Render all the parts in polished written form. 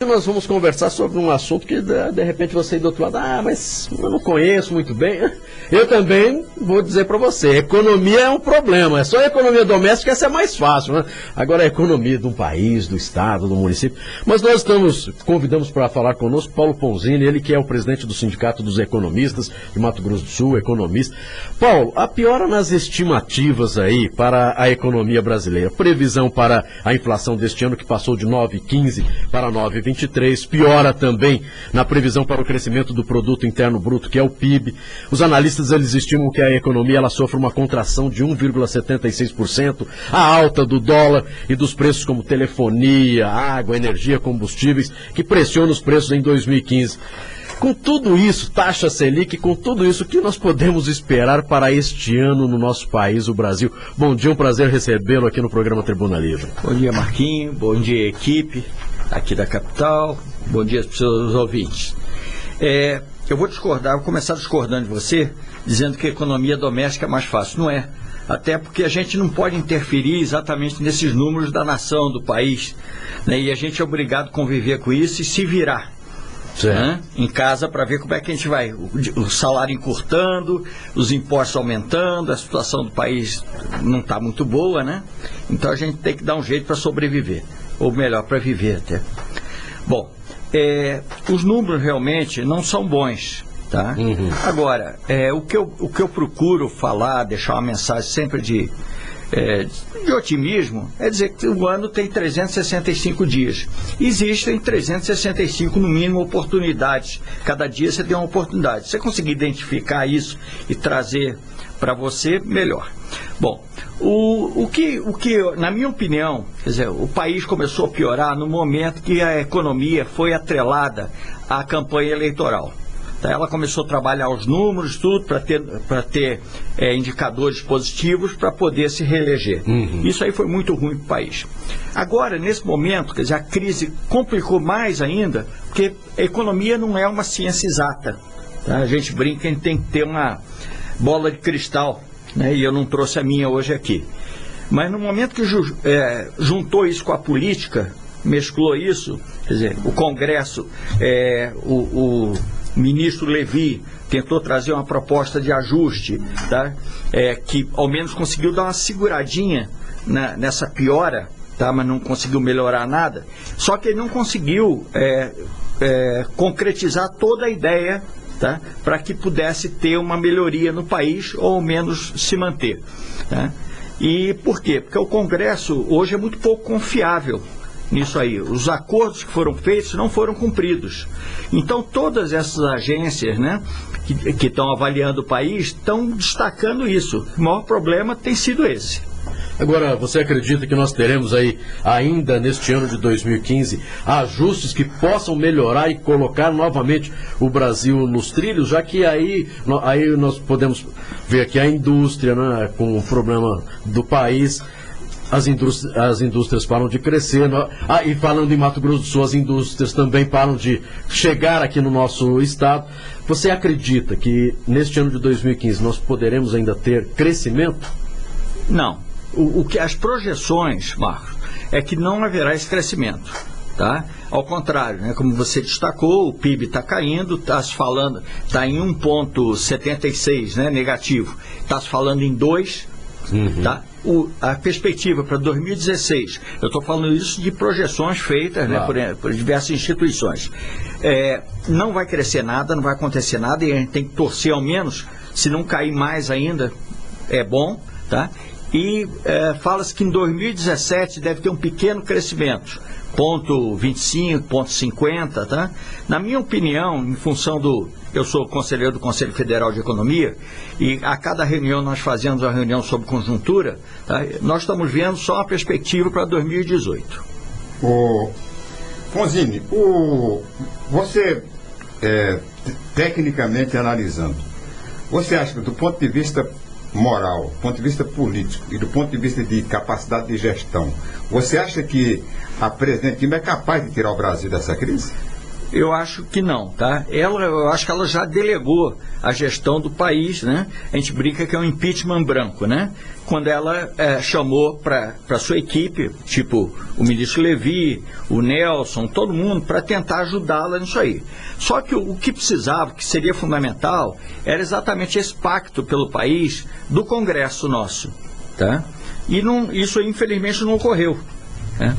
Nós vamos conversar sobre um assunto que de repente você do outro lado, mas eu não conheço muito bem. Eu também vou dizer para você, economia é um problema, é só a economia doméstica, essa é mais fácil, né? Agora a economia de um país, do estado, do município. Mas nós convidamos para falar conosco Paulo Ponzini, ele que é o presidente do Sindicato dos Economistas de Mato Grosso do Sul, economista. Paulo, a piora nas estimativas aí para a economia brasileira, previsão para a inflação deste ano que passou de 9,15 para 9,23, piora também na previsão para o crescimento do produto interno bruto, que é o PIB. Os analistas eles estimam que a economia ela sofre uma contração de 1,76%, a alta do dólar e dos preços como telefonia, água, energia, combustíveis, que pressionam os preços em 2015. Com tudo isso, taxa Selic, com tudo isso, o que nós podemos esperar para este ano no nosso país, o Brasil? Bom dia, um prazer recebê-lo aqui no programa Tribuna Livre. Bom dia, Marquinho, bom dia, equipe aqui da capital, bom dia para os seus ouvintes. Eu vou começar discordando de você, dizendo que a economia doméstica é mais fácil. Não é. Até porque a gente não pode interferir exatamente nesses números da nação, do país, né? E a gente é obrigado a conviver com isso e se virar, né, em casa para ver como é que a gente vai. O salário encurtando, os impostos aumentando, a situação do país não está muito boa, né? Então a gente tem que dar um jeito para sobreviver, ou melhor, para viver até. Bom, os números realmente não são bons, tá? Uhum. Agora, o que eu procuro falar, deixar uma mensagem sempre de otimismo, é dizer que o ano tem 365 dias. Existem 365, no mínimo, oportunidades. Cada dia você tem uma oportunidade. Se você conseguir identificar isso e trazer para você, melhor. Bom, o que, na minha opinião, quer dizer, o país começou a piorar no momento que a economia foi atrelada à campanha eleitoral. Ela começou a trabalhar os números, tudo, para ter indicadores positivos para poder se reeleger. Uhum. Isso aí foi muito ruim para o país. Agora, nesse momento, quer dizer, a crise complicou mais ainda, porque a economia não é uma ciência exata. Tá? A gente brinca, a gente tem que ter uma bola de cristal, né? E eu não trouxe a minha hoje aqui. Mas no momento que juntou isso com a política, mesclou isso, quer dizer, o Congresso, o ministro Levi tentou trazer uma proposta de ajuste, tá? Que ao menos conseguiu dar uma seguradinha nessa piora, tá? Mas não conseguiu melhorar nada. Só que ele não conseguiu concretizar toda a ideia, tá? Para que pudesse ter uma melhoria no país, ou ao menos se manter, tá? E por quê? Porque o Congresso hoje é muito pouco confiável nisso aí. Os acordos que foram feitos não foram cumpridos. Então todas essas agências, né, que estão avaliando o país estão destacando isso. O maior problema tem sido esse. Agora, você acredita que nós teremos aí, ainda neste ano de 2015, ajustes que possam melhorar e colocar novamente o Brasil nos trilhos, já que aí nós podemos ver que a indústria, né, com o problema do país, as indústrias param de crescer, e falando em Mato Grosso do Sul, as indústrias também param de chegar aqui no nosso estado. Você acredita que neste ano de 2015 nós poderemos ainda ter crescimento? Não. O que as projeções, Marcos, é que não haverá esse crescimento, tá? Ao contrário, né, como você destacou, o PIB está caindo, está em 1,76, né, negativo, está se falando em 2, uhum. Tá? A perspectiva para 2016, eu estou falando isso de projeções feitas, claro, né, por diversas instituições. Não vai crescer nada, não vai acontecer nada, e a gente tem que torcer ao menos, se não cair mais ainda, é bom, tá? E fala-se que em 2017 deve ter um pequeno crescimento, 0,25, 0,50, tá? Na minha opinião, em função eu sou conselheiro do Conselho Federal de Economia, e a cada reunião nós fazemos uma reunião sobre conjuntura, tá? Nós estamos vendo só a perspectiva para 2018. Ponzini, você, tecnicamente analisando, você acha que do ponto de vista moral, do ponto de vista político e do ponto de vista de capacidade de gestão, você acha que a presidente Dilma é capaz de tirar o Brasil dessa crise? Eu acho que não, tá? Eu acho que ela já delegou a gestão do país, né? A gente brinca que é um impeachment branco, né? Quando ela chamou para sua equipe, tipo o ministro Levi, o Nelson, todo mundo, para tentar ajudá-la nisso aí. Só que o que precisava, que seria fundamental, era exatamente esse pacto pelo país do Congresso nosso, tá? E isso aí, infelizmente, não ocorreu, né?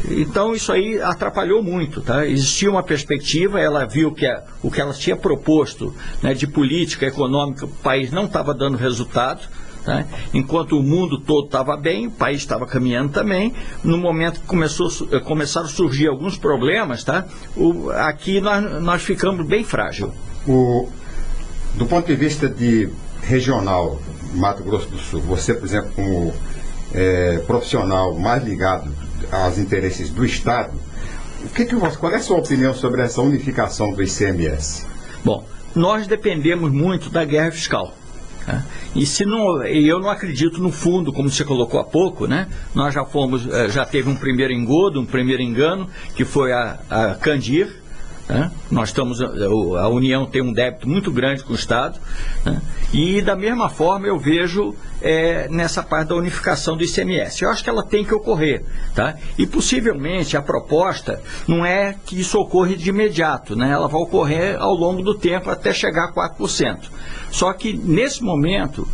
Então isso aí atrapalhou muito, tá? Existia uma perspectiva, ela viu que o que ela tinha proposto, né, de política econômica, o país não estava dando resultado, tá? Enquanto o mundo todo estava bem, o país estava caminhando também. No momento que começaram a surgir alguns problemas, tá? Aqui nós ficamos bem frágil. Do ponto de vista regional, Mato Grosso do Sul, você, por exemplo, como profissional mais ligado aos interesses do Estado, qual é a sua opinião sobre essa unificação do ICMS? Bom, nós dependemos muito da guerra fiscal, né? E eu não acredito no fundo, como você colocou há pouco, né? Nós já teve um primeiro engodo, um primeiro engano, que foi a Candir, né? A União tem um débito muito grande com o Estado, né? E da mesma forma eu vejo nessa parte da unificação do ICMS. Eu acho que ela tem que ocorrer, tá? E possivelmente a proposta não é que isso ocorra de imediato, né? Ela vai ocorrer ao longo do tempo até chegar a 4%. Só que nesse momento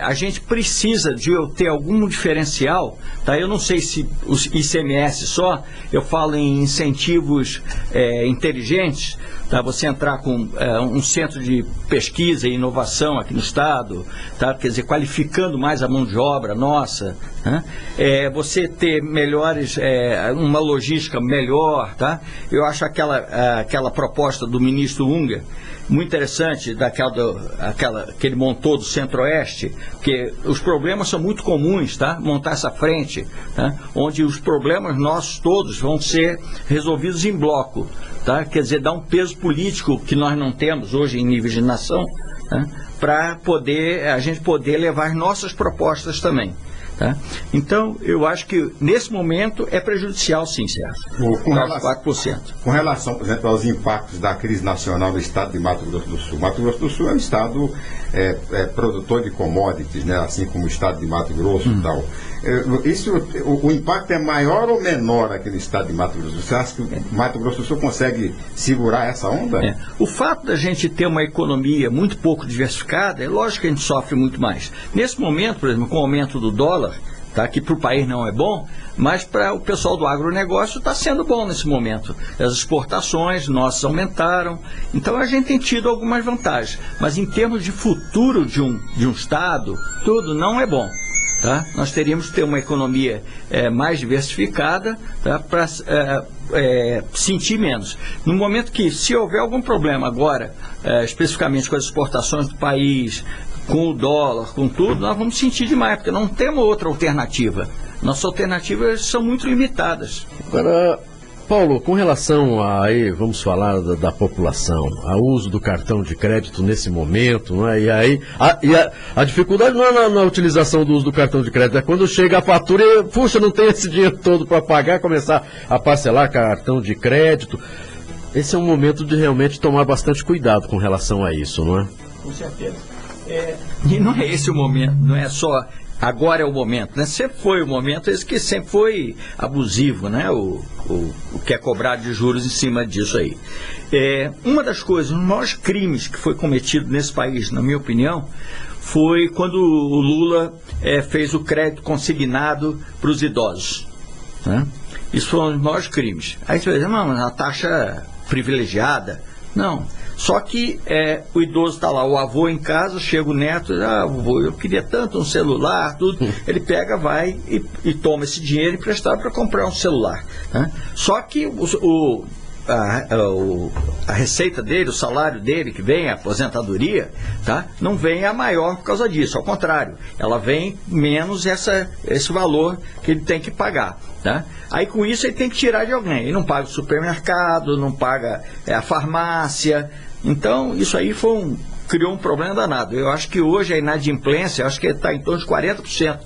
a gente precisa de ter algum diferencial, tá? Eu não sei se o ICMS só, eu falo em incentivos inteligentes, tá? Você entrar com um centro de pesquisa e inovação aqui no Estado, tá? Quer dizer, qualificando mais a mão de obra nossa, né? Você ter uma logística melhor, tá? Eu acho aquela proposta do ministro Unger muito interessante, que ele montou do Centro-Oeste, porque os problemas são muito comuns, tá? Montar essa frente, tá? Onde os problemas nossos todos vão ser resolvidos em bloco, tá? Quer dizer, dar um peso político que nós não temos hoje em nível de nação, tá? Para a gente poder levar as nossas propostas também, tá? Então, eu acho que nesse momento é prejudicial, sim, Sérgio. Com relação, por exemplo, aos impactos da crise nacional no estado de Mato Grosso do Sul. Mato Grosso do Sul é um estado produtor de commodities, né? Assim como o estado de Mato Grosso e tal. O impacto é maior ou menor aqui no estado de Mato Grosso do Sul? Você acha que o Mato Grosso do Sul consegue segurar essa onda? O fato da gente ter uma economia muito pouco diversificada, é lógico que a gente sofre muito mais. Nesse momento, por exemplo, com o aumento do dólar, tá, que para o país não é bom, mas para o pessoal do agronegócio está sendo bom nesse momento. As exportações nossas aumentaram, então a gente tem tido algumas vantagens. Mas em termos de futuro de um Estado, tudo não é bom. Tá? Nós teríamos que ter uma economia mais diversificada, tá? Para sentir menos. No momento que, se houver algum problema agora, especificamente com as exportações do país, com o dólar, com tudo, nós vamos sentir demais, porque não temos outra alternativa. Nossas alternativas são muito limitadas. Agora, Paulo, com relação vamos falar da população, ao uso do cartão de crédito nesse momento, não é? E aí, a dificuldade não é na utilização do uso do cartão de crédito, é quando chega a fatura e, puxa, não tem esse dinheiro todo para pagar, começar a parcelar cartão de crédito. Esse é um momento de realmente tomar bastante cuidado com relação a isso, não é? Com certeza. E não é esse o momento, não é só agora é o momento, né? Sempre foi o momento, esse que sempre foi abusivo, né? O que é cobrado de juros em cima disso aí. Uma das coisas, um dos maiores crimes que foi cometido nesse país, na minha opinião, foi quando o Lula fez o crédito consignado para os idosos, né? Isso foi um dos maiores crimes. Aí você vai dizer, não, a taxa privilegiada. Não. Só que o idoso está lá, o avô em casa, chega o neto, avô, eu queria tanto um celular, tudo. Ele pega, vai e toma esse dinheiro emprestado para comprar um celular, né? Só que a receita dele, o salário dele, que vem, a aposentadoria, tá? Não vem a maior por causa disso, ao contrário, ela vem menos esse valor que ele tem que pagar, tá? Aí com isso ele tem que tirar de alguém, ele não paga o supermercado, não paga a farmácia. Então isso aí criou um problema danado. Eu acho que hoje a inadimplência, acho que está em torno de 40%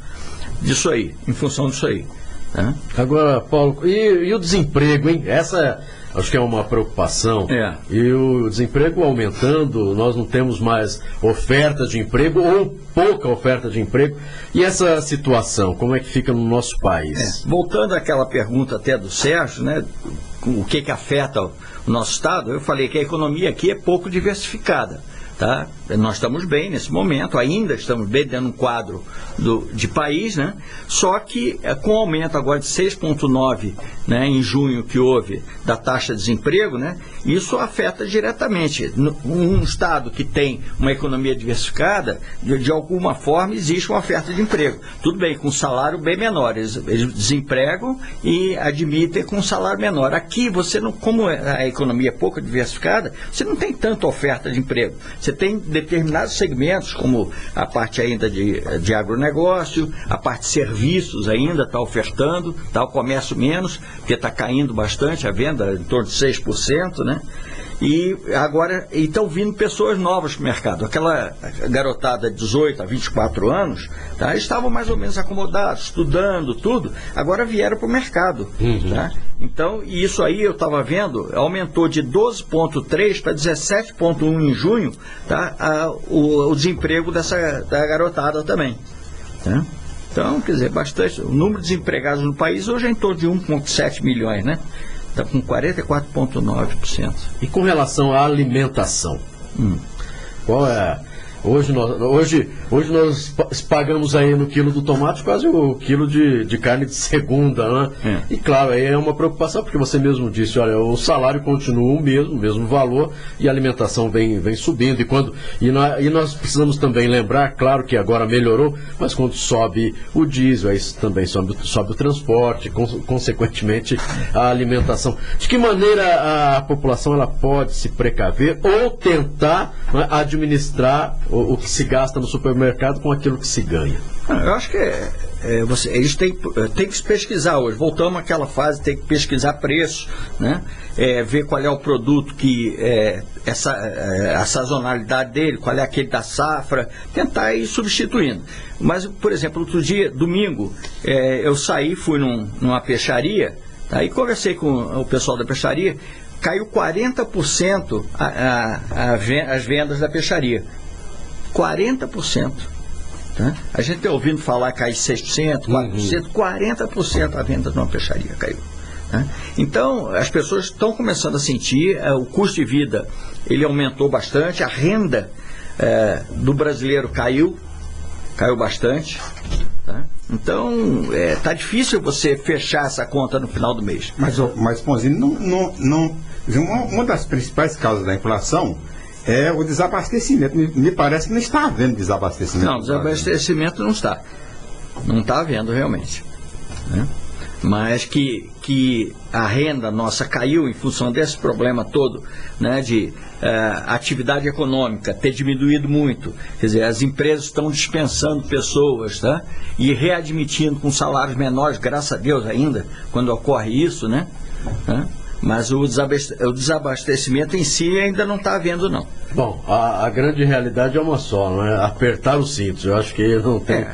disso aí, em função disso aí, né? Agora, Paulo, e o desemprego, hein? acho que é uma preocupação. É. E o desemprego aumentando, nós não temos mais oferta de emprego ou pouca oferta de emprego. E essa situação, como é que fica no nosso país? Voltando àquela pergunta até do Sérgio, né, o que afeta o nosso Estado, eu falei que a economia aqui é pouco diversificada. Tá? Nós estamos bem nesse momento, ainda estamos bem dentro de um quadro de país, né? Só que com o aumento agora de 6,9, né, em junho que houve da taxa de desemprego, né, isso afeta diretamente. Um Estado que tem uma economia diversificada, de alguma forma existe uma oferta de emprego. Tudo bem, com salário bem menor, eles desempregam e admitem com salário menor. Aqui você não, como a economia é pouco diversificada, você não tem tanta oferta de emprego. Você tem determinados segmentos, como a parte ainda de agronegócio, a parte de serviços ainda está ofertando, tá, o comércio menos, porque está caindo bastante a venda, em torno de 6%, né? E agora estão vindo pessoas novas para o mercado. Aquela garotada de 18 a 24 anos, tá, estavam mais ou menos acomodados, estudando, tudo, agora vieram para o mercado. Tá? Então, isso aí eu estava vendo, aumentou de 12,3 para 17,1 em junho, tá, o desemprego da garotada também. Tá? Então, quer dizer, bastante. O número de desempregados no país hoje é em torno de 1,7 milhões, né? Está com 44,9%. E com relação à alimentação? Qual é? Hoje nós pagamos aí no quilo do tomate quase o quilo de carne de segunda, né? E claro, aí é uma preocupação, porque você mesmo disse, olha, o salário continua o mesmo valor, e a alimentação vem subindo. E nós precisamos também lembrar, claro que agora melhorou, mas quando sobe o diesel, aí também sobe o transporte, consequentemente a alimentação. De que maneira a população ela pode se precaver ou tentar, né, administrar o que se gasta no supermercado com aquilo que se ganha? Eu acho que eles têm que pesquisar hoje. Voltamos àquela fase, tem que pesquisar preço, né? Ver qual é o produto que a sazonalidade dele, qual é aquele da safra, tentar ir substituindo. Mas, por exemplo, outro dia, domingo, eu fui numa peixaria, tá? E conversei com o pessoal da peixaria, caiu 40% as vendas da peixaria. 40%. Tá? A gente está ouvindo falar cair 6%, 4%, 40% a venda de uma peixaria caiu. Tá? Então, as pessoas estão começando a sentir, o custo de vida ele aumentou bastante, a renda do brasileiro caiu bastante. Tá? Então, está difícil você fechar essa conta no final do mês. Mas Ponzini, uma das principais causas da inflação é o desabastecimento. Me parece que não está havendo desabastecimento. Não, desabastecimento não está. Não está havendo realmente. Né? Mas que a renda nossa caiu em função desse problema todo, né, de atividade econômica ter diminuído muito. Quer dizer, as empresas estão dispensando pessoas, tá? E readmitindo com salários menores, graças a Deus ainda, quando ocorre isso, né? Mas o desabastecimento em si ainda não está havendo, não. Bom, a grande realidade é uma só, não é? Apertar os cintos. Eu acho que não tem.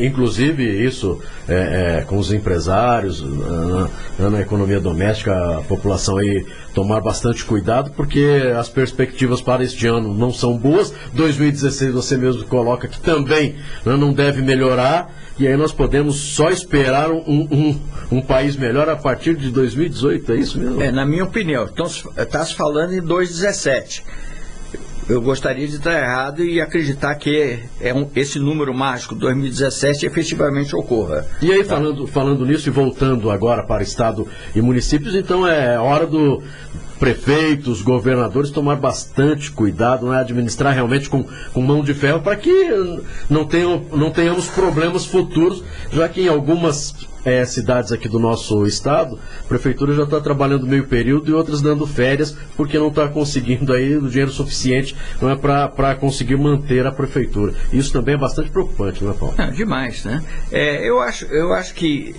Inclusive, isso com os empresários, na economia doméstica, a população aí tomar bastante cuidado, porque as perspectivas para este ano não são boas. 2016 você mesmo coloca que também não deve melhorar. E aí nós podemos só esperar um país melhor a partir de 2018, é isso mesmo? Na minha opinião. Então, está se falando em 2017. Eu gostaria de estar errado e acreditar que esse número mágico, 2017, efetivamente ocorra. E aí, falando nisso e voltando agora para Estado e municípios, então é hora do prefeitos, governadores tomar bastante cuidado, né, administrar realmente com mão de ferro, para que não tenhamos problemas futuros, já que em algumas cidades aqui do nosso estado, a prefeitura já está trabalhando meio período e outras dando férias, porque não está conseguindo aí o dinheiro suficiente, não é, para conseguir manter a prefeitura. Isso também é bastante preocupante, não é, Paulo? Demais, né? Eu acho que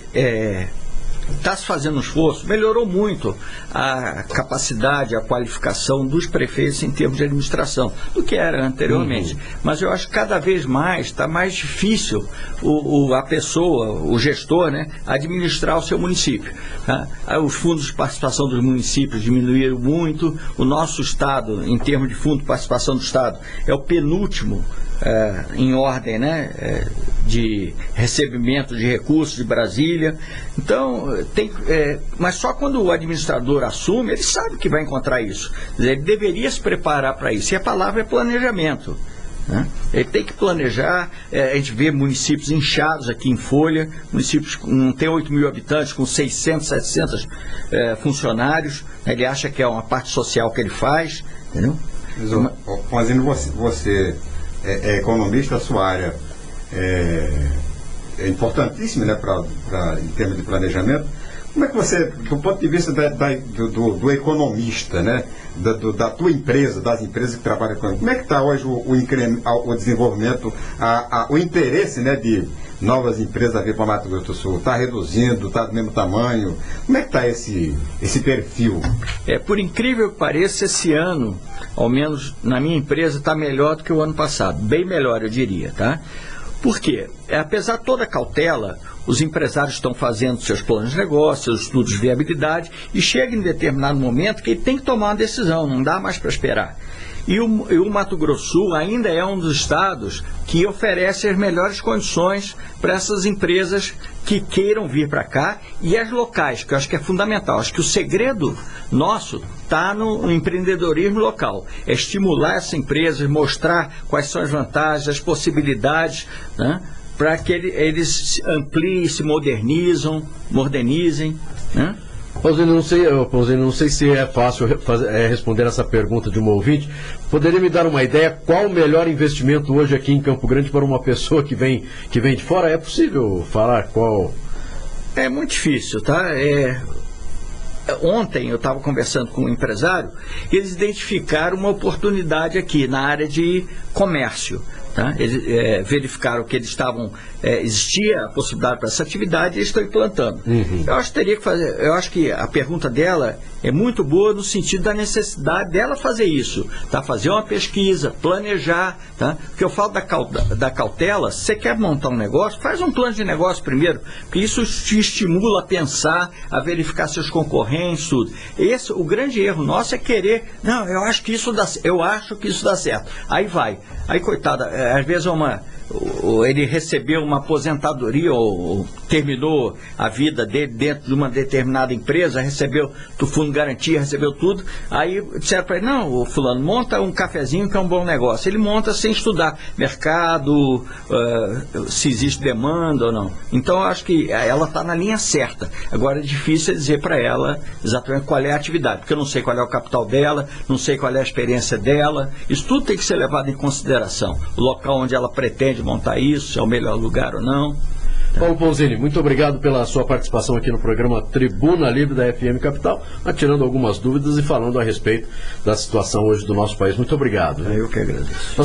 está se fazendo um esforço, melhorou muito a capacidade, a qualificação dos prefeitos em termos de administração, do que era anteriormente. Mas eu acho que cada vez mais está mais difícil a pessoa, o gestor, né, administrar o seu município. Tá? Os fundos de participação dos municípios diminuíram muito, o nosso Estado, em termos de fundo de participação do Estado, é o penúltimo em ordem, né, de recebimento de recursos de Brasília. Então, mas só quando o administrador assume, ele sabe que vai encontrar isso. Quer dizer, ele deveria se preparar para isso. E a palavra é planejamento. Né? Ele tem que planejar. A gente vê municípios inchados aqui em folha, municípios que não tem 8 mil habitantes, com 600, 700 funcionários. Ele acha que é uma parte social que ele faz. Entendeu? Fazendo você é economista, a sua área é importantíssima, né, em termos de planejamento. Como é que você, do ponto de vista do economista, né, da tua empresa, das empresas que trabalham com, como é que está hoje o desenvolvimento, o interesse, né, de novas empresas a vir para Mato Grosso do Sul? Está reduzindo, está do mesmo tamanho? Como é que está esse perfil? Por incrível que pareça, esse ano, ao menos na minha empresa, está melhor do que o ano passado. Bem melhor, eu diria, tá? Por quê? Apesar de toda a cautela, os empresários estão fazendo seus planos de negócio, seus estudos de viabilidade, e chega em determinado momento que ele tem que tomar uma decisão, não dá mais para esperar. E o Mato Grosso do Sul ainda é um dos estados que oferece as melhores condições para essas empresas que queiram vir para cá, e as locais, que eu acho que é fundamental. Acho que o segredo nosso está no empreendedorismo local. É estimular essas empresas, mostrar quais são as vantagens, as possibilidades, né, para que eles ampliem, se modernizem. Né? Pausini, não sei se é fácil responder essa pergunta de um ouvinte. Poderia me dar uma ideia qual o melhor investimento hoje aqui em Campo Grande para uma pessoa que vem de fora? É possível falar qual? É muito difícil, tá? Ontem eu estava conversando com um empresário e eles identificaram uma oportunidade aqui na área de comércio. Tá? Eles verificaram que existia a possibilidade para essa atividade e eles estão implantando. Eu acho que a pergunta dela é muito boa no sentido da necessidade dela fazer isso, tá? Fazer uma pesquisa, planejar, tá? Porque eu falo da cautela. Se você quer montar um negócio, faz um plano de negócio primeiro, porque isso te estimula a pensar, a verificar seus concorrentes, tudo. O grande erro nosso é querer, não, eu acho que isso dá certo. Aí vai. Aí, coitada, às vezes ele recebeu uma aposentadoria ou terminou a vida dele dentro de uma determinada empresa, recebeu do fundo de garantia, recebeu tudo, aí disseram para ele, não, o fulano, monta um cafezinho que é um bom negócio. Ele monta sem estudar mercado, se existe demanda ou não. Então eu acho que ela está na linha certa. Agora é difícil dizer para ela exatamente qual é a atividade, porque eu não sei qual é o capital dela, não sei qual é a experiência dela. Isso tudo tem que ser levado em consideração. O local onde ela pretende montar isso, se é o melhor lugar ou não. Paulo Pausini, muito obrigado pela sua participação aqui no programa Tribuna Livre da FM Capital, tirando algumas dúvidas e falando a respeito da situação hoje do nosso país. Muito obrigado. Eu que agradeço.